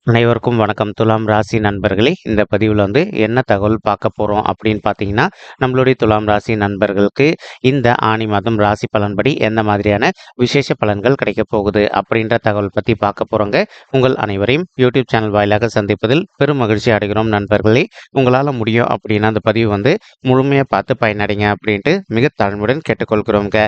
அனைவருக்கும் வணக்கம். துலாம் ராசி நண்பர்களே, இந்த பதிவில் என்ன தகவல் பார்க்க போகிறோம் அப்படின்னு பார்த்தீங்கன்னா, நம்மளுடைய துலாம் ராசி நண்பர்களுக்கு இந்த ஆணி மாதம் ராசி பலன்படி எந்த மாதிரியான விசேஷ பலன்கள் கிடைக்க போகுது அப்படின்ற தகவல் பற்றி பார்க்க போகிறோங்க. உங்கள் அனைவரையும் யூடியூப் சேனல் வாயிலாக சந்திப்பதில் பெரும் மகிழ்ச்சி அடைகிறோம் நண்பர்களே. உங்களால் முடியும் அப்படின்னா அந்த பதிவு முழுமையாக பார்த்து பயனடைங்க அப்படின்ட்டு மிக தாழ்மையுடன் கேட்டுக்கொள்கிறோங்க.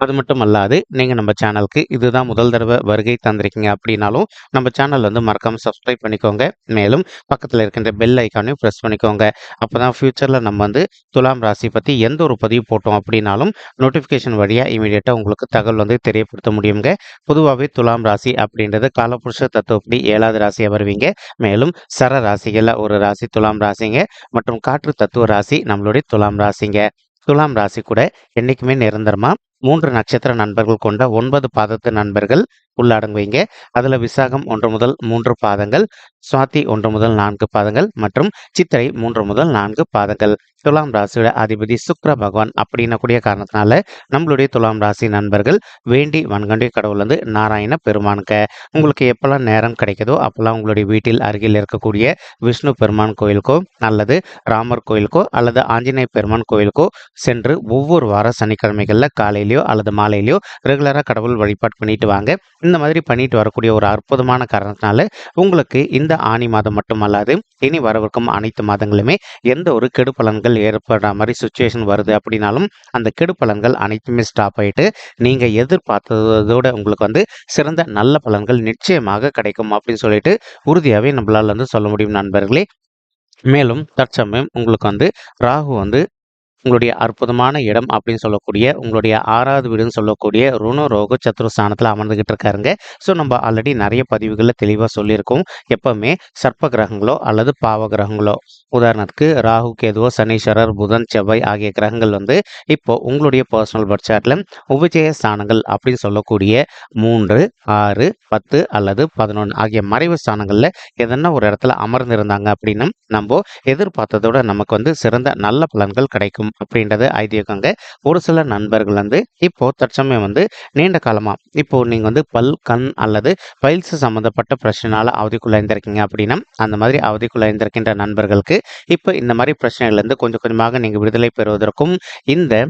அது மட்டும் அல்லாது, நீங்கள் நம்ம சேனலுக்கு இதுதான் முதல் தடவை வருகை தந்திருக்கீங்க அப்படின்னாலும் நம்ம சேனல் மறக்காமல் சப்ஸ்கிரைப் பண்ணிக்கோங்க. மேலும் பக்கத்தில் இருக்கின்ற பெல் ஐக்கானையும் ப்ரெஸ் பண்ணிக்கோங்க. அப்போ தான் ஃப்யூச்சரில் நம்ம துலாம் ராசி பற்றி எந்த ஒரு பதிவு போட்டோம் அப்படின்னாலும் நோட்டிஃபிகேஷன் வழியாக இமீடியட்டாக உங்களுக்கு தகவல் தெரியப்படுத்த முடியுங்க. பொதுவாகவே துலாம் ராசி அப்படின்றது காலபுருஷ தத்துவப்படி 7வது ராசியாக வருவீங்க. மேலும் சர ராசிகளில் ஒரு ராசி துலாம் ராசிங்க மற்றும் காற்று தத்துவ ராசி நம்மளுடைய துலாம் ராசிங்க. துலாம் ராசி கூட என்றைக்குமே நிரந்தரமா 3 நட்சத்திர நண்பர்கள் கொண்ட 9 பாதத்து நண்பர்கள் உள்ளடங்குவீங்க. அதுல விசாகம் 1 முதல் 3 பாதங்கள், சுவாதி 1 முதல் 4 பாதங்கள் மற்றும் சித்திரை 3 முதல் 4 பாதங்கள். துலாம் ராசியோட அதிபதி சுக்கிர பகவான் அப்படின்னக்கூடிய காரணத்தினால நம்மளுடைய துலாம் ராசி நண்பர்கள் வேண்டி வணங்கண்டிய கடவுள் நாராயண பெருமானுக்க. உங்களுக்கு எப்பெல்லாம் நேரம் கிடைக்குதோ அப்பெல்லாம் உங்களுடைய வீட்டில் அருகில் இருக்கக்கூடிய விஷ்ணு பெருமான் கோயிலுக்கோ அல்லது ராமர் கோயிலுக்கோ அல்லது ஆஞ்சநேய பெருமான் கோயிலுக்கோ சென்று ஒவ்வொரு வார சனிக்கிழமைகளில் காலையிலையோ அல்லது மாலையிலையோ ரெகுலராக கடவுள் வழிபாடு பண்ணிட்டு வாங்க. இந்த மாதிரி பண்ணிட்டு வரக்கூடிய ஒரு அற்புதமான காரணத்தினால உங்களுக்கு இந்த ஆணி மாதம் மட்டுமல்லாது இனி வரவிருக்கும் அனைத்து மாதங்களுமே எந்த ஒரு கெடு பலன்கள் ஏற்படுற மாதிரி சுச்சுவேஷன் வருது அப்படின்னாலும் அந்த கெடு பலன்கள் அனைத்துமே ஸ்டாப் ஆயிட்டு நீங்க எதிர்பார்த்ததோட உங்களுக்கு சிறந்த நல்ல பலன்கள் நிச்சயமாக கிடைக்கும் அப்படின்னு சொல்லிட்டு உறுதியாகவே நம்மளால சொல்ல முடியும் நண்பர்களே. மேலும் தற்சமயம் உங்களுக்கு ராகு உங்களுடைய அற்புதமான இடம் அப்படின்னு சொல்லக்கூடிய உங்களுடைய 6வது வீடுன்னு சொல்லக்கூடிய ருண ரோக சத்துருஸ்தானத்தில் அமர்ந்துகிட்டு இருக்காருங்க. ஸோ நம்ம ஆல்ரெடி நிறைய பதிவுகளில் தெளிவாக சொல்லியிருக்கோம். எப்பவுமே சர்ப்ப கிரகங்களோ அல்லது பாவ கிரகங்களோ, உதாரணத்துக்கு ராகு கேதுவோ சனீஸ்வரர் புதன் செவ்வாய் ஆகிய கிரகங்கள் இப்போ உங்களுடைய பர்சனல் பர்த் சார்ட்ல உபஜய ஸ்தானங்கள் அப்படின்னு சொல்லக்கூடிய 3, 6, 10 அல்லது 11 ஆகிய மறைவு ஸ்தானங்கள்ல எதனா ஒரு இடத்துல அமர்ந்திருந்தாங்க அப்படின்னா நம்ம எதிர்பார்த்ததோட நமக்கு சிறந்த நல்ல பலன்கள் கிடைக்கும் அப்படின்றது ஐதீகங்க. ஒரு சில நண்பர்கள் இப்போ தற்சமயம் நீண்ட காலமா இப்போ நீங்க பல், கண் அல்லது பைல்ஸ் சம்பந்தப்பட்ட பிரச்சனைனால அவதிக்குள்ளாயிருந்திருக்கீங்க அப்படின்னா அந்த மாதிரி அவதிக்குள்ளாயிருந்திருக்கின்ற நண்பர்களுக்கு இப்போ இந்த மாதிரி பிரச்சனைகள் கொஞ்சம் கொஞ்சமாக நீங்க விடுதலை பெறுவதற்கும் இந்த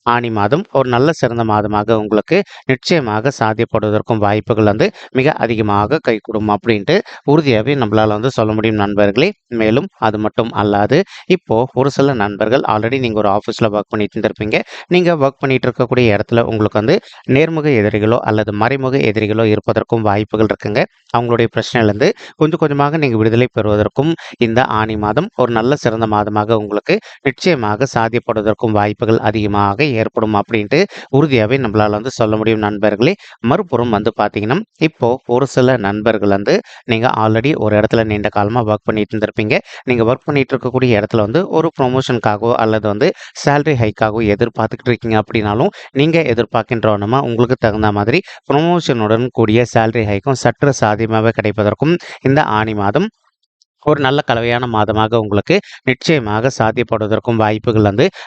ஆணி மாதம் ஒரு நல்ல சிறந்த மாதமாக உங்களுக்கு நிச்சயமாக சாத்தியப்படுவதற்கும் வாய்ப்புகள் மிக அதிகமாக கைகூடும் அப்படின்ட்டு உறுதியாகவே நம்மளால சொல்ல முடியும் நண்பர்களே. மேலும் அது மட்டும் அல்லாது இப்போ ஒரு சில நண்பர்கள் ஆல்ரெடி நீங்க ஒரு ஆஃபீஸில் ஒர்க் பண்ணிட்டு இருந்திருப்பீங்க. நீங்க ஒர்க் பண்ணிட்டு இருக்கக்கூடிய இடத்துல உங்களுக்கு நேர்முக எதிரிகளோ அல்லது மறைமுக எதிரிகளோ இருப்பதற்கும் வாய்ப்புகள் இருக்குங்க. அவங்களுடைய பிரச்சனையிலிருந்து கொஞ்சம் கொஞ்சமாக நீங்க விடுதலை பெறுவதற்கும் இந்த ஆணி மாதம் ஒரு நல்ல சிறந்த மாதமாக உங்களுக்கு நிச்சயமாக சாத்தியப்படுவதற்கும் வாய்ப்புகள் அதிகமாக ஏற்படும் அப்படின்ட்டு உறுதியாகவே நம்மளால சொல்ல முடியும் நண்பர்களே. மறுபுறம் பார்த்தீங்கன்னா இப்போ ஒரு சில நண்பர்கள் நீங்க ஆல்ரெடி ஒரு இடத்துல நீண்ட காலமா ஒர்க் பண்ணிட்டு இருந்திருப்பீங்க. நீங்க ஒர்க் பண்ணிட்டு இருக்கக்கூடிய இடத்துல ஒரு ப்ரொமோஷனுக்காகவோ அல்லது சேலரி ஹைக்காகவோ எதிர்பார்த்துக்கிட்டு இருக்கீங்க அப்படின்னாலும் நீங்க எதிர்பார்க்கின்றவனமா உங்களுக்கு தகுந்த மாதிரி ப்ரொமோஷனுடன் கூடிய சேலரி ஹைக்கும் சற்று சாத்தியமாக கிடைப்பதற்கும் இந்த ஆணி மாதம் ஒரு நல்ல கலவையான மாதமாக உங்களுக்கு நிச்சயமாக சாத்தியப்படுவதற்கும் வாய்ப்புகள்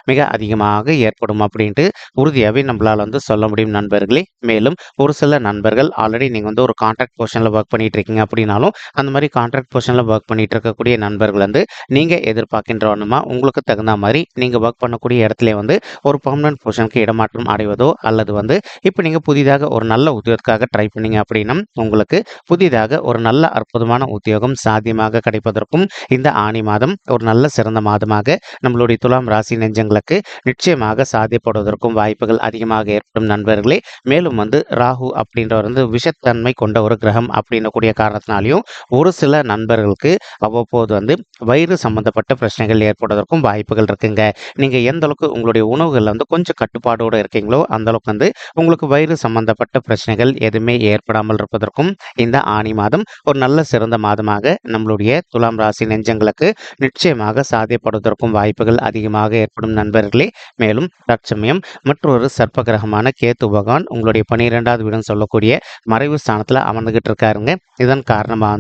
மிக அதிகமாக ஏற்படும் அப்படின்ட்டு உறுதியாகவே நம்மளால சொல்ல முடியும் நண்பர்களே. மேலும் ஒரு சில நண்பர்கள் ஆல்ரெடி நீங்க ஒரு கான்ட்ராக்ட் பொசிஷன்ல ஒர்க் பண்ணிட்டு இருக்கீங்க அப்படின்னாலும் அந்த மாதிரி கான்ட்ராக்ட் பொசிஷன்ல ஒர்க் பண்ணிட்டு இருக்கக்கூடிய நண்பர்கள் நீங்க எதிர்பார்க்கின்றவனுமா உங்களுக்கு தகுந்த மாதிரி நீங்க ஒர்க் பண்ணக்கூடிய இடத்துல ஒரு பர்மனன்ட் பொசிஷனுக்கு இடமாற்றம் அடைவதோ அல்லது இப்போ நீங்க புதிதாக ஒரு நல்ல உத்தியோகத்துக்காக ட்ரை பண்ணீங்க அப்படின்னா உங்களுக்கு புதிதாக ஒரு நல்ல அற்புதமான உத்தியோகம் சாத்தியமாக கிடைப்பதற்கும் இந்த ஆணி மாதம் ஒரு நல்ல சிறந்த மாதமாக நம்மளுடைய துலாம் ராசி நெஞ்சங்களுக்கு நிச்சயமாக சாத்தியப்படுவதற்கும் வாய்ப்புகள் அதிகமாக ஏற்படும் நண்பர்களே. மேலும் ராகு அப்படின்றவர் விஷத்தன்மை கொண்ட ஒரு கிரகம் அப்படின்னக்கூடிய காரணத்தினாலையும் ஒரு சில நண்பர்களுக்கு அவ்வப்போது வயிறு சம்பந்தப்பட்ட பிரச்சனைகள் ஏற்படுவதற்கும் வாய்ப்புகள் இருக்குங்க. நீங்க எந்த அளவுக்கு உங்களுடைய உணவுகள்ல கொஞ்சம் கட்டுப்பாடோடு இருக்கீங்களோ அந்த அளவுக்கு உங்களுக்கு வயிறு சம்பந்தப்பட்ட பிரச்சனைகள் எதுவுமே ஏற்படாமல் இருப்பதற்கும் இந்த ஆணி மாதம் ஒரு நல்ல சிறந்த மாதமாக நம்மளுடைய துலாம் ராசி நெஞ்சங்களுக்கு நிச்சயமாக சாத்தியப்படுவதற்கும் வாய்ப்புகள் அதிகமாக ஏற்படும் நண்பர்களே. மேலும் தற்சமயம் மற்றொரு சர்ப்ப கிரகமான கேத்து பகவான் உங்களுடைய 12வது வீடுன்னு சொல்லக்கூடிய மறைவு ஸ்தானத்துல அமர்ந்துகிட்டு இருக்காருங்க. இதன் காரணமா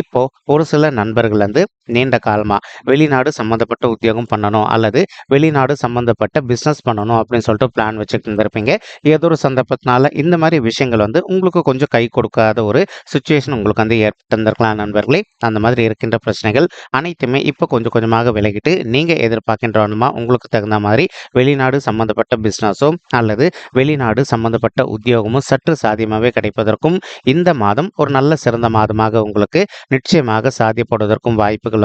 இப்போ ஒரு சில நண்பர்கள் நீண்ட காலமாக வெளிநாடு சம்மந்தப்பட்ட உத்தியோகம் பண்ணணும் அல்லது வெளிநாடு சம்மந்தப்பட்ட பிஸ்னஸ் பண்ணணும் அப்படின்னு சொல்லிட்டு பிளான் வச்சுட்டு இருந்திருப்பீங்க. ஏதோ ஒரு சந்தர்ப்பத்தினால இந்த மாதிரி விஷயங்கள் உங்களுக்கு கொஞ்சம் கை கொடுக்காத ஒரு சுச்சுவேஷன் உங்களுக்கு ஏற்பட்டிருந்திருக்கலாம் நண்பர்களே. அந்த மாதிரி இருக்கின்ற பிரச்சனைகள் அனைத்துமே இப்போ கொஞ்சம் கொஞ்சமாக விலகிட்டு நீங்கள் எதிர்பார்க்கின்றவனுமா உங்களுக்கு தகுந்த மாதிரி வெளிநாடு சம்மந்தப்பட்ட பிஸ்னஸோ அல்லது வெளிநாடு சம்மந்தப்பட்ட உத்தியோகமும் சற்று சாத்தியமாகவே கிடைப்பதற்கும் இந்த மாதம் ஒரு நல்ல சிறந்த மாதமாக உங்களுக்கு நிச்சயமாக சாத்தியப்படுவதற்கும் வாய்ப்புகள்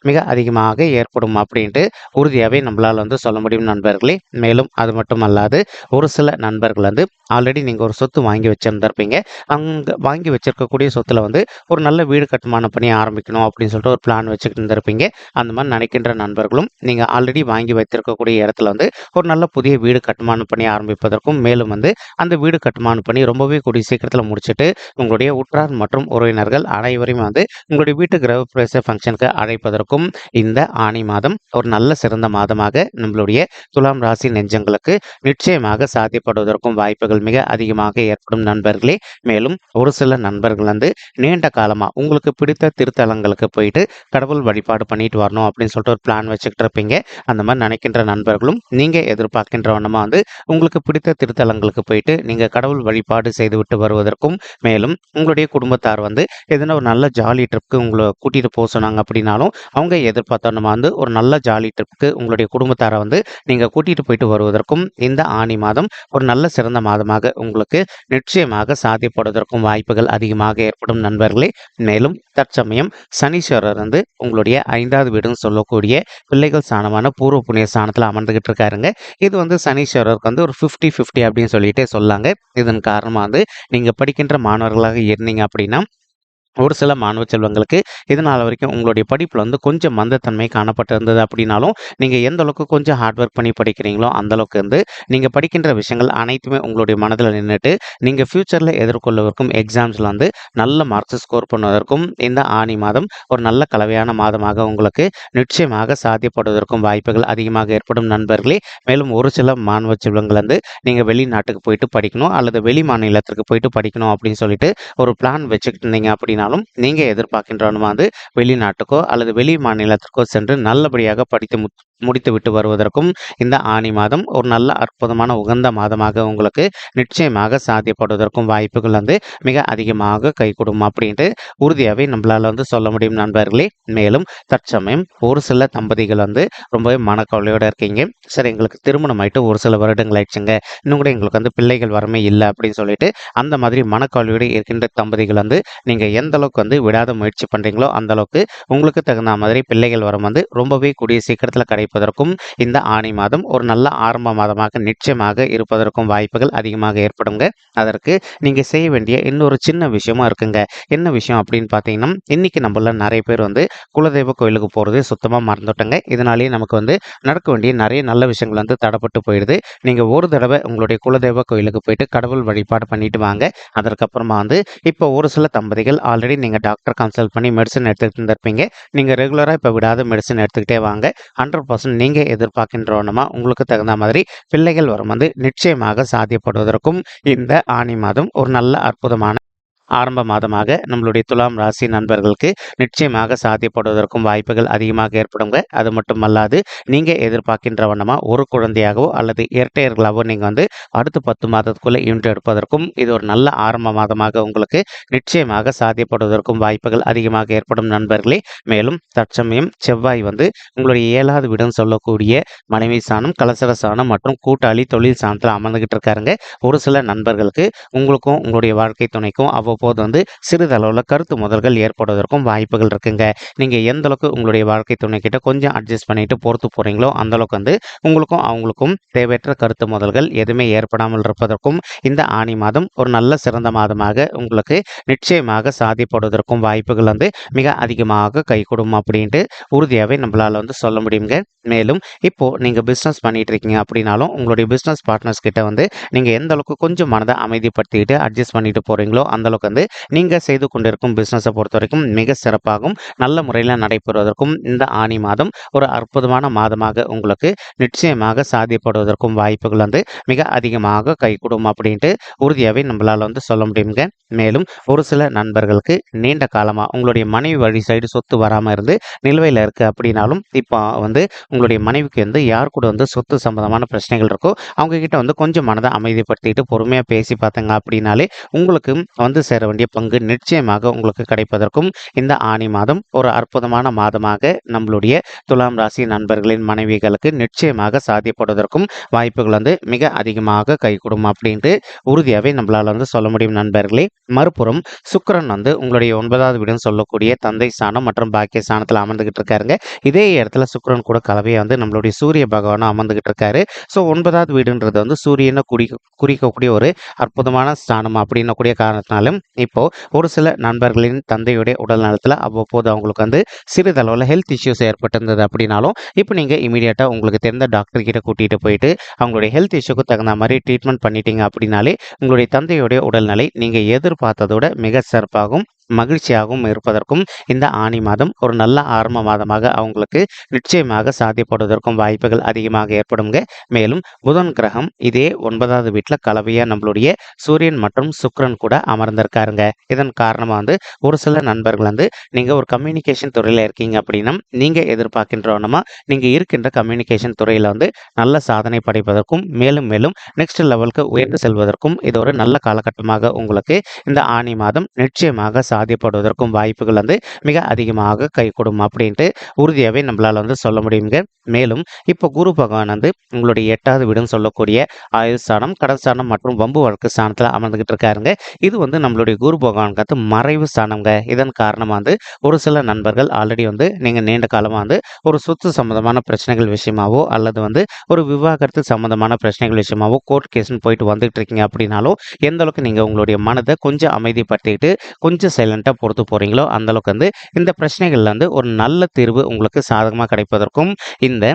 மிக அதிகமாக ஏற்படும் அப்படின்ட்டு உறுதியாகவே நம்மளால் சொல்ல முடியும் நண்பர்களே. மேலும் அது மட்டும் அல்லாது ஒரு சில நண்பர்கள் ஆல்ரெடி நீங்கள் ஒரு சொத்து வாங்கி வச்சிருந்திருப்பீங்க. அங்கே வாங்கி வச்சிருக்கக்கூடிய சொத்துல ஒரு நல்ல வீடு கட்டுமான பணி ஆரம்பிக்கணும் அப்படின்னு சொல்லிட்டு ஒரு பிளான் வச்சுக்கிட்டு இருந்திருப்பீங்க. அந்த மாதிரி நினைக்கின்ற நண்பர்களும் நீங்கள் ஆல்ரெடி வாங்கி வைத்திருக்கக்கூடிய இடத்துல ஒரு நல்ல புதிய வீடு கட்டுமான பணி ஆரம்பிப்பதற்கும் மேலும் அந்த வீடு கட்டுமான பணி ரொம்பவே கூடிய சீக்கிரத்தில் முடிச்சுட்டு உங்களுடைய உற்றார் மற்றும் உறவினர்கள் அனைவரையும் உங்களுடைய வீட்டு கிரகப்பிரவேச ஃபங்க்ஷனுக்கு அழைப்பதற்கும் இந்த ஆனி மாதம் ஒரு நல்ல சிறந்த மாதமாக நம்மளுடைய துலாம் ராசி நெஞ்சங்களுக்கு நிச்சயமாக சாத்தியப்படுவதற்கும் வாய்ப்புகள் மிக அதிகமாக ஏற்படும் நண்பர்களே. மேலும் ஒரு சில நண்பர்கள் நீண்ட காலமாக உங்களுக்கு பிடித்த திருத்தலங்களுக்கு போயிட்டு கடவுள் வழிபாடு பண்ணிட்டு வரணும் அப்படின்னு சொல்லிட்டு ஒரு பிளான் வச்சுக்கிட்டு இருப்பீங்க. அந்த மாதிரி நினைக்கின்ற நண்பர்களும் நீங்கள் எதிர்பார்க்கின்ற வண்ணமாக உங்களுக்கு பிடித்த திருத்தலங்களுக்கு போயிட்டு நீங்கள் கடவுள் வழிபாடு செய்துவிட்டு வருவதற்கும் மேலும் உங்களுடைய குடும்பத்தார் எதனா ஒரு நல்ல ஜாலி ட்ரிப்புக்கு உங்களை கூட்டிகிட்டு போக சொன்னாங்க அப்படின்னாலும் அவங்க எதிர்பார்த்தோன்னா ஒரு நல்ல ஜாலி ட்ரிப்புக்கு உங்களுடைய குடும்பத்தாரை நீங்கள் கூட்டிகிட்டு போயிட்டு வருவதற்கும் இந்த ஆனி மாதம் ஒரு நல்ல சிறந்த மாதமாக உங்களுக்கு நிச்சயமாக சாத்தியப்படுவதற்கும் வாய்ப்புகள் அதிகமாக ஏற்படும் நண்பர்களே. மேலும் தற்சமயம் சனீஸ்வரர் உங்களுடைய 5வது வீடுன்னு சொல்லக்கூடிய பிள்ளைகள் ஸ்தானமான பூர்வ புண்ணிய ஸ்தானத்தில் அமர்ந்துகிட்டு இருக்காருங்க. இது சனீஸ்வரருக்கு ஒரு 50-50 அப்படின்னு சொல்லிட்டே சொல்லாங்க. இதன் காரணமாக நீங்கள் படிக்கின்ற மாணவர்களாக இருந்தீங்க அப்படின்னா ஒரு சில மாணவ செல்வங்களுக்கு இதனால் வரைக்கும் உங்களுடைய படிப்பில் கொஞ்சம் மந்தத்தன்மை காணப்பட்டிருந்தது அப்படின்னாலும் நீங்கள் எந்த அளவுக்கு கொஞ்சம் ஹார்ட் ஒர்க் பண்ணி படிக்கிறீங்களோ அந்தளவுக்கு நீங்கள் படிக்கின்ற விஷயங்கள் அனைத்துமே உங்களுடைய மனதில் நின்றுட்டு நீங்கள் ஃப்யூச்சரில் எதிர்கொள்ளவிருக்கும் எக்ஸாம்ஸில் நல்ல மார்க்ஸ் ஸ்கோர் பண்ணுவதற்கும் இந்த ஆனி மாதம் ஒரு நல்ல கலவையான மாதமாக உங்களுக்கு நிச்சயமாக சாத்தியப்படுவதற்கும் வாய்ப்புகள் அதிகமாக ஏற்படும் நண்பர்களே. மேலும் ஒரு சில மாணவ செல்வங்கள் நீங்கள் வெளிநாட்டுக்கு போயிட்டு படிக்கணும் அல்லது வெளி மாநிலத்திற்கு போயிட்டு படிக்கணும் அப்படின்னு சொல்லிட்டு ஒரு பிளான் வச்சுக்கிட்டு இருந்தீங்க அப்படின்னா நீங்க எதிர்பார்க்கின்றவனும் வெளிநாட்டுக்கோ அல்லது வெளி மாநிலத்திற்கோ சென்று நல்லபடியாக படித்து முடித்து விட்டு வருவதற்கும் இந்த ஆனி மாதம் ஒரு நல்ல அற்புதமான உகந்த மாதமாக உங்களுக்கு நிச்சயமாக சாத்தியப்படுவதற்கும் வாய்ப்புகள் மிக அதிகமாக கைகூடும் அப்படின்ட்டு உறுதியாகவே நம்மளால சொல்ல முடியும் நண்பர்களே. மேலும் தற்சமயம் ஒரு சில தம்பதிகள் ரொம்பவே மனக்கவலையோடு இருக்கீங்க. சரி, எங்களுக்கு திருமணம் ஆயிட்டு ஒரு சில வருடங்கள் ஆயிடுச்சுங்க, இன்னும் கூட எங்களுக்கு பிள்ளைகள் வரமே இல்லை அப்படின்னு சொல்லிட்டு அந்த மாதிரி மனக்கவலையோடு இருக்கின்ற தம்பதிகள் நீங்கள் எந்த அளவுக்கு விடாத முயற்சி பண்ணுறீங்களோ அந்த அளவுக்கு உங்களுக்கு தகுந்த மாதிரி பிள்ளைகள் வரம் ரொம்பவே கூடிய சீக்கிரத்தில் கிடைப்பதற்கும் இந்த ஆனி மாதம் ஒரு நல்ல ஆரம்ப மாதமாக நிச்சயமாக இருப்பதற்கும் வாய்ப்புகள் அதிகமாக ஏற்படுங்க. அதற்கு நீங்கள் செய்ய வேண்டிய இன்னொரு சின்ன விஷயமா இருக்குங்க. என்ன விஷயம் அப்படின்னு பார்த்தீங்கன்னா, இன்னைக்கு நம்மள நிறைய பேர் குலதெய்வ கோயிலுக்கு போகிறது சுத்தமாக மறந்துட்டோங்க. இதனாலேயே நமக்கு நடக்க வேண்டிய நிறைய நல்ல விஷயங்கள் தடப்பட்டு போயிடுது. நீங்கள் ஒரு தடவை உங்களுடைய குலதெய்வ கோயிலுக்கு போயிட்டு கடவுள் வழிபாடு பண்ணிட்டு வாங்க. அதற்கப்புறமா இப்போ ஒரு சில தம்பதிகள் ஆல்ரெடி நீங்கள் டாக்டர் கன்சல்ட் பண்ணி மெடிசன் எடுத்துக்கிட்டு இருந்திருப்பீங்க. நீங்கள் ரெகுலராக இப்போ விடாத மெடிசன் எடுத்துக்கிட்டே வாங்க. 100% நீங்கள் எதிர்பார்க்கின்றவனமா உங்களுக்கு தகுந்த மாதிரி பிள்ளைகள் வரம் நிச்சயமாக சாத்தியப்படுவதற்கும் இந்த ஆனி மாதம் ஒரு நல்ல அற்புதமான ஆரம்ப மாதமாக நம்மளுடைய துலாம் ராசி நண்பர்களுக்கு நிச்சயமாக சாத்தியப்படுவதற்கும் வாய்ப்புகள் அதிகமாக ஏற்படுங்க. அது மட்டும் அல்லாது நீங்கள் எதிர்பார்க்கின்ற வண்ணமாக ஒரு குழந்தையாகவோ அல்லது இரட்டையர்களாகவோ நீங்கள் அடுத்த 10 மாதத்துக்குள்ளே ஈன்று எடுப்பதற்கும் இது ஒரு நல்ல ஆரம்ப மாதமாக உங்களுக்கு நிச்சயமாக சாத்தியப்படுவதற்கும் வாய்ப்புகள் அதிகமாக ஏற்படும் நண்பர்களே. மேலும் தற்சமயம் செவ்வாய் உங்களுடைய 7வது வீடுன்னு சொல்லக்கூடிய மனைவி சாணம், கலசர சாணம் மற்றும் கூட்டாளி தொழில் சாணத்தில் அமர்ந்துகிட்டு இருக்காருங்க. ஒரு சில நண்பர்களுக்கு உங்களுக்கும் உங்களுடைய வாழ்க்கை துணைக்கும் அவ்வப்போது சிறிதளவில் கருத்து முதல்கள் ஏற்படுவதற்கும் வாய்ப்புகள் இருக்குங்க. நீங்கள் எந்த அளவுக்கு உங்களுடைய வாழ்க்கை துணை கிட்ட கொஞ்சம் அட்ஜஸ்ட் பண்ணிட்டு பொறுத்து போறீங்களோ அந்த அளவுக்கு உங்களுக்கும் அவங்களுக்கும் தேவையற்ற கருத்து முதல்கள் எதுவுமே ஏற்படாமல் இருப்பதற்கும் இந்த ஆனி மாதம் ஒரு நல்ல சிறந்த மாதமாக உங்களுக்கு நிச்சயமாக சாத்தியப்படுவதற்கும் வாய்ப்புகள் மிக அதிகமாக கைகூடும் அப்படின்ட்டு உறுதியாகவே நம்மளால சொல்ல முடியுங்க. மேலும் இப்போ நீங்கள் பிஸ்னஸ் பண்ணிட்டு இருக்கீங்க அப்படின்னாலும் உங்களுடைய பிஸ்னஸ் பார்ட்னர்ஸ் கிட்ட நீங்கள் எந்த அளவுக்கு கொஞ்சம் மனதை அமைதிப்படுத்திக்கிட்டு அட்ஜஸ்ட் பண்ணிட்டு போறீங்களோ அந்த அளவுக்கு வந்து நீங்கள் செய்து கொண்டிருக்கும் பிஸ்னஸை பொறுத்த வரைக்கும் மிக சிறப்பாகவும் நல்ல முறையில் நடைபெறுவதற்கும் இந்த ஆனி மாதம் ஒரு அற்புதமான மாதமாக உங்களுக்கு நிச்சயமாக சாத்தியப்படுவதற்கும் வாய்ப்புகள் வந்து மிக அதிகமாக கைகூடும் அப்படின்ட்டு உறுதியாகவே நம்மளால் வந்து சொல்ல முடியுங்க. மேலும் ஒரு சில நண்பர்களுக்கு நீண்ட காலமாக உங்களுடைய மனைவி வழி சைடு சொத்து வராமல் இருந்து நிலுவையில் இருக்குது அப்படின்னாலும் இப்போ வந்து உங்களுடைய மனைவிக்கு வந்து யார் கூட வந்து சொத்து சம்பந்தமான பிரச்சனைகள் இருக்கோ அவங்க கிட்ட வந்து கொஞ்சம் மனதை அமைதிப்படுத்திட்டு பொறுமையாக பேசி பார்த்தங்க அப்படின்னாலே உங்களுக்கு வந்து சேர வேண்டிய பங்கு நிச்சயமாக உங்களுக்கு கிடைப்பதற்கும் இந்த ஆனி மாதம் ஒரு அற்புதமான மாதமாக நம்மளுடைய துலாம் ராசி நண்பர்களின் மனைவிகளுக்கு நிச்சயமாக சாத்தியப்படுவதற்கும் வாய்ப்புகள் வந்து மிக அதிகமாக கைகூடும் அப்படின்ட்டு உறுதியாகவே நம்மளால் வந்து சொல்ல முடியும் நண்பர்களே. மறுபுறம் சுக்கிரன் வந்து உங்களுடைய 9வது வீடுன்னு சொல்லக்கூடிய தந்தை ஸ்தானம் மற்றும் பாக்கிய ஸ்தானத்தில் அமர்ந்துகிட்டு இருக்காருங்க. இதே இடத்துல சுக்கிரன் கூட கலவையை வந்து நம்மளுடைய சூரிய பகவானும் அமர்ந்துகிட்டு இருக்காரு. ஸோ 9வது வீடுன்றது வந்து சூரியனை குறிக்கக்கூடிய ஒரு அற்புதமான ஸ்தானம் அப்படின்னக்கூடிய காரணத்தினாலும் இப்போ ஒரு சில நண்பர்களின் தந்தையுடைய உடல் நலத்தில் அவ்வப்போது அவங்களுக்கு வந்து சிறிதளவில் ஹெல்த் இஷ்யூஸ் ஏற்பட்டிருந்தது அப்படின்னாலும் இப்போ நீங்கள் இமீடியட்டாக உங்களுக்கு தெரிந்த டாக்டர் கிட்ட கூட்டிகிட்டு போயிட்டு அவங்களுடைய ஹெல்த் இஷ்யூக்கு தகுந்த மாதிரி ட்ரீட்மெண்ட் பண்ணிட்டீங்க அப்படின்னாலே உங்களுடைய தந்தையுடைய உடல்நிலை நீங்கள் எதிர்பார்த்ததோட மிக சிறப்பாகவும் மகிழ்ச்சியாகவும் இருப்பதற்கும் இந்த ஆனி மாதம் ஒரு நல்ல ஆரம்ப மாதமாக அவங்களுக்கு நிச்சயமாக சாத்தியப்படுவதற்கும் வாய்ப்புகள் அதிகமாக ஏற்படுங்க. மேலும் புதன் கிரகம் இதே 9வது வீட்டில் கலவையாக நம்மளுடைய சூரியன் மற்றும் சுக்கிரன் கூட அமர்ந்திருக்காருங்க. இதன் காரணமாக வந்து ஒரு சில நண்பர்கள் வந்து நீங்கள் ஒரு கம்யூனிகேஷன் துறையில் இருக்கீங்க அப்படின்னா நீங்கள் எதிர்பார்க்கின்றவனமா நீங்கள் இருக்கின்ற கம்யூனிகேஷன் துறையில் வந்து நல்ல சாதனை படைப்பதற்கும் மேலும் மேலும் நெக்ஸ்ட் லெவலுக்கு உயர்ந்து செல்வதற்கும் இது ஒரு நல்ல காலகட்டமாக உங்களுக்கு இந்த ஆனி மாதம் நிச்சயமாக சாத்தியப்படுவதற்கும் வாய்ப்புகள் வந்து மிக அதிகமாக கைகூடும் அப்படின்ட்டு உறுதியாகவே நம்மளால் வந்து சொல்ல முடியுங்க. மேலும் இப்போ குரு பகவான் வந்து உங்களுடைய 8வது வீடுன்னு சொல்லக்கூடிய ஆயுள் ஸ்தானம், கடன் ஸ்தானம் மற்றும் வம்பு வழக்கு ஸ்தானத்தில் அமர்ந்துகிட்டு இருக்காருங்க. இது வந்து நம்மளுடைய குரு பகவானுக்கு மறைவு ஸ்தானங்க. இதன் காரணமாக வந்து ஒரு சில நண்பர்கள் ஆல்ரெடி வந்து நீங்கள் நீண்ட காலமாக வந்து ஒரு சொத்து சம்பந்தமான பிரச்சனைகள் விஷயமாவோ அல்லது வந்து ஒரு விவாகரத்து சம்பந்தமான பிரச்சனைகள் விஷயமாவோ கோர்ட் கேஸ்ன்னு போயிட்டு வந்துட்டு இருக்கீங்க அப்படின்னாலும் எந்த அளவுக்கு நீங்கள் உங்களுடைய மனதை கொஞ்சம் அமைதிப்படுத்திட்டு கொஞ்சம் சைலண்டாக பொறுத்து போகிறீங்களோ அந்தளவுக்கு வந்து இந்த பிரச்சனைகள்ல வந்து ஒரு நல்ல தீர்வு உங்களுக்கு சாதகமாக கிடைப்பதற்கும் இந்த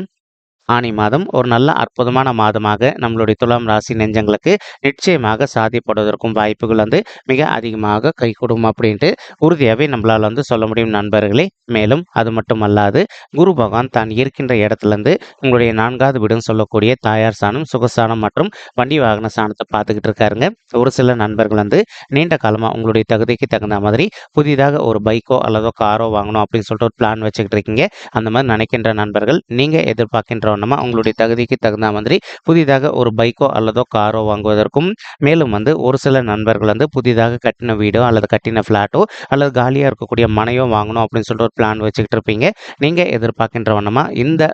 ஆனி மாதம் ஒரு நல்ல அற்புதமான மாதமாக நம்மளுடைய துலாம் ராசி நெஞ்சங்களுக்கு நிச்சயமாக சாத்தியப்படுவதற்கும் வாய்ப்புகள் வந்து மிக அதிகமாக கைகூடும் அப்படின்ட்டு உறுதியாகவே நம்மளால் வந்து சொல்ல முடியும் நண்பர்களே. மேலும் அது மட்டும் அல்லாது குரு பகவான் தான் இருக்கின்ற இடத்துலேருந்து உங்களுடைய 4வது வீடுன்னு சொல்லக்கூடிய தாயார் ஸ்தானம், சுகஸ்தானம் மற்றும் வண்டி வாகன ஸ்தானத்தை பார்த்துக்கிட்டு இருக்காருங்க. ஒரு சில நண்பர்கள் வந்து நீண்ட காலமாக உங்களுடைய தகுதிக்கு தகுந்த மாதிரி புதிதாக ஒரு பைக்கோ அல்லதோ காரோ வாங்கணும் அப்படின்னு சொல்லிட்டு ஒரு பிளான் வச்சுக்கிட்டு இருக்கீங்க. அந்த மாதிரி நினைக்கின்ற நண்பர்கள் நீங்கள் எதிர்பார்க்கின்ற உங்களுடைய தகுதிக்கு தகுந்த மாதிரி புதிதாக ஒரு பைக்கோ அல்லதோ காரோ வாங்குவதற்கும் மேலும் வந்து ஒரு சில நண்பர்கள் வந்து புதிதாக கட்டின வீடோ அல்லது கட்டின ஃப்ளாட்டோ அல்லது காலியாக இருக்கக்கூடிய மனையோ வாங்கணும் அப்படின்னு சொல்லிட்டு ஒரு பிளான் வச்சுக்கிட்டு இருப்பீங்க. நீங்கள் எதிர்பார்க்கின்ற வண்ணமா இந்த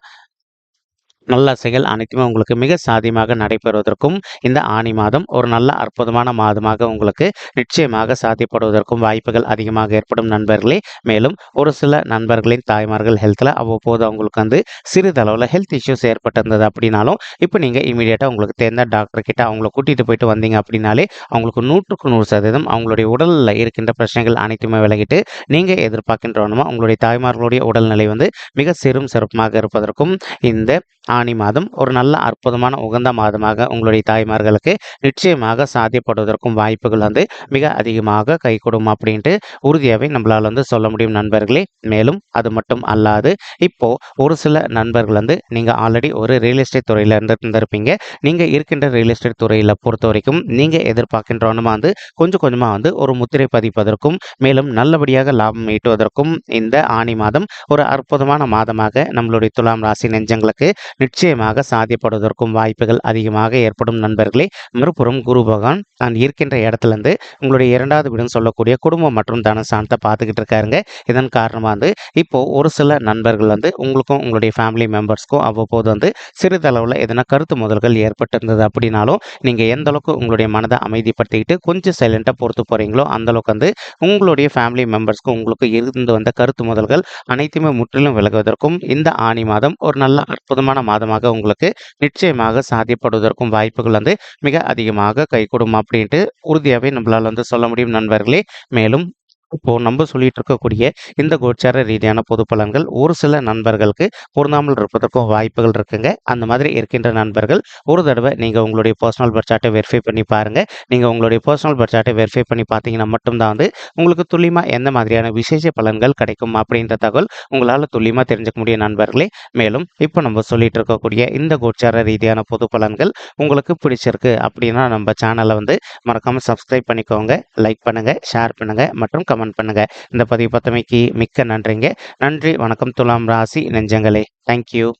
நல்லாசைகள் அனைத்துமே உங்களுக்கு மிக சாத்தியமாக நடைபெறுவதற்கும் இந்த ஆனி மாதம் ஒரு நல்ல அற்புதமான மாதமாக உங்களுக்கு நிச்சயமாக சாத்தியப்படுவதற்கும் வாய்ப்புகள் அதிகமாக ஏற்படும் நண்பர்களே. மேலும் ஒரு சில நண்பர்களின் தாய்மார்கள் ஹெல்த்தில் அவ்வப்போது அவங்களுக்கு வந்து சிறிதளவில் ஹெல்த் இஷ்யூஸ் ஏற்பட்டிருந்தது அப்படின்னாலும் இப்போ நீங்கள் இமீடியட்டாக உங்களுக்கு தெரிந்த டாக்டர் கிட்ட அவங்கள கூட்டிகிட்டு போயிட்டு வந்தீங்க அப்படின்னாலே அவங்களுக்கு 100% அவங்களுடைய உடலில் இருக்கின்ற பிரச்சனைகள் அனைத்துமே விலகிட்டு நீங்கள் எதிர்பார்க்கின்றவனுமா உங்களுடைய தாய்மார்களுடைய உடல்நிலை வந்து மிக சிறப்பாக இருப்பதற்கும் இந்த ஆனி மாதம் ஒரு நல்ல அற்புதமான உகந்த மாதமாக உங்களுடைய தாய்மார்களுக்கு நிச்சயமாக சாத்தியப்படுவதற்கும் வாய்ப்புகள் வந்து மிக அதிகமாக கைகூடும் அப்படின்ட்டு உறுதியாகவே நம்மளால் வந்து சொல்ல முடியும் நண்பர்களே. மேலும் அது மட்டும் அல்லாது இப்போ ஒரு சில நண்பர்கள் வந்து நீங்கள் ஆல்ரெடி ஒரு ரியல் எஸ்டேட் துறையில் இருந்திருப்பீங்க. நீங்கள் இருக்கின்ற ரியல் எஸ்டேட் துறையில் பொறுத்த வரைக்கும் நீங்கள் எதிர்பார்க்கின்றவனுமா வந்து கொஞ்சம் கொஞ்சமாக வந்து ஒரு முத்திரை பதிப்பதற்கும் மேலும் நல்லபடியாக லாபம் ஈட்டுவதற்கும் இந்த ஆனி மாதம் ஒரு அற்புதமான மாதமாக நம்மளுடைய துலாம் ராசி நெஞ்சங்களுக்கு நிச்சயமாக சாத்தியப்படுவதற்கும் வாய்ப்புகள் அதிகமாக ஏற்படும் நண்பர்களே. மறுபுறம் குரு பகவான் தான் இருக்கின்ற இடத்துலேருந்து உங்களுடைய 2வது வீடுன்னு சொல்லக்கூடிய குடும்பம் மற்றும் தனஸ்தானத்தை பார்த்துக்கிட்டு இருக்காருங்க. இதன் காரணமாக வந்து இப்போ ஒரு சில நண்பர்கள் வந்து உங்களுக்கும் உங்களுடைய ஃபேமிலி மெம்பர்ஸ்க்கும் அவ்வப்போது வந்து சிறிதளவில் எதனா கருத்து முதல்கள் ஏற்பட்டிருந்தது அப்படின்னாலும் நீங்கள் எந்த அளவுக்கு உங்களுடைய மனதை அமைதிப்படுத்திக்கிட்டு கொஞ்சம் சைலண்டாக பொறுத்து போகிறீங்களோ அந்தளவுக்கு வந்து உங்களுடைய ஃபேமிலி மெம்பர்ஸ்க்கும் உங்களுக்கு இருந்து வந்த கருத்து முதல்கள் அனைத்துமே முற்றிலும் விலகுவதற்கும் இந்த ஆனி மாதம் ஒரு நல்ல அற்புதமான மாதமாக உங்களுக்கு நிச்சயமாக சாத்தியப்படுவதற்கும் வாய்ப்புகள் வந்து மிக அதிகமாக கைகூடும் அப்படின்ட்டு உறுதியாகவே நம்மளால் வந்து சொல்ல முடியும் நண்பர்களே. மேலும் இப்போ நம்ம சொல்லிட்டு இருக்கக்கூடிய இந்த கோச்சார ரீதியான பொது பலன்கள் ஒரு சில நண்பர்களுக்கு பொருந்தாமல் இருப்பதற்கும் வாய்ப்புகள் இருக்குங்க. அந்த மாதிரி இருக்கின்ற நண்பர்கள் ஒரு தடவை நீங்கள் உங்களுடைய பர்சனல் பர்த் சார்ட்டை வெரிஃபை பண்ணி பாருங்கள். நீங்கள் உங்களுடைய பர்சனல் பர்த் சார்ட்டை வெரிஃபை பண்ணி பார்த்தீங்கன்னா மட்டும்தான் வந்து உங்களுக்கு துல்லியமாக எந்த மாதிரியான விசேஷ பலன்கள் கிடைக்கும் அப்படின்ற தகவல் உங்களால் துல்லியமாக தெரிஞ்சுக்க முடியும் நண்பர்களே. மேலும் இப்போ நம்ம சொல்லிட்டு இருக்கக்கூடிய இந்த கோச்சார ரீதியான பொது பலன்கள் உங்களுக்கு பிடிச்சிருக்கு அப்படின்னா நம்ம சேனலை வந்து மறக்காமல் சப்ஸ்கிரைப் பண்ணிக்கோங்க, லைக் பண்ணுங்கள், ஷேர் பண்ணுங்கள் மற்றும் கமெண்ட் பண்ணுங்கள். இந்த பதிவு பார்த்தமைக்கு மிக்க நன்றிங்க. நன்றி, வணக்கம் துலாம் ராசி நெஞ்சங்களே. தேங்க்யூ.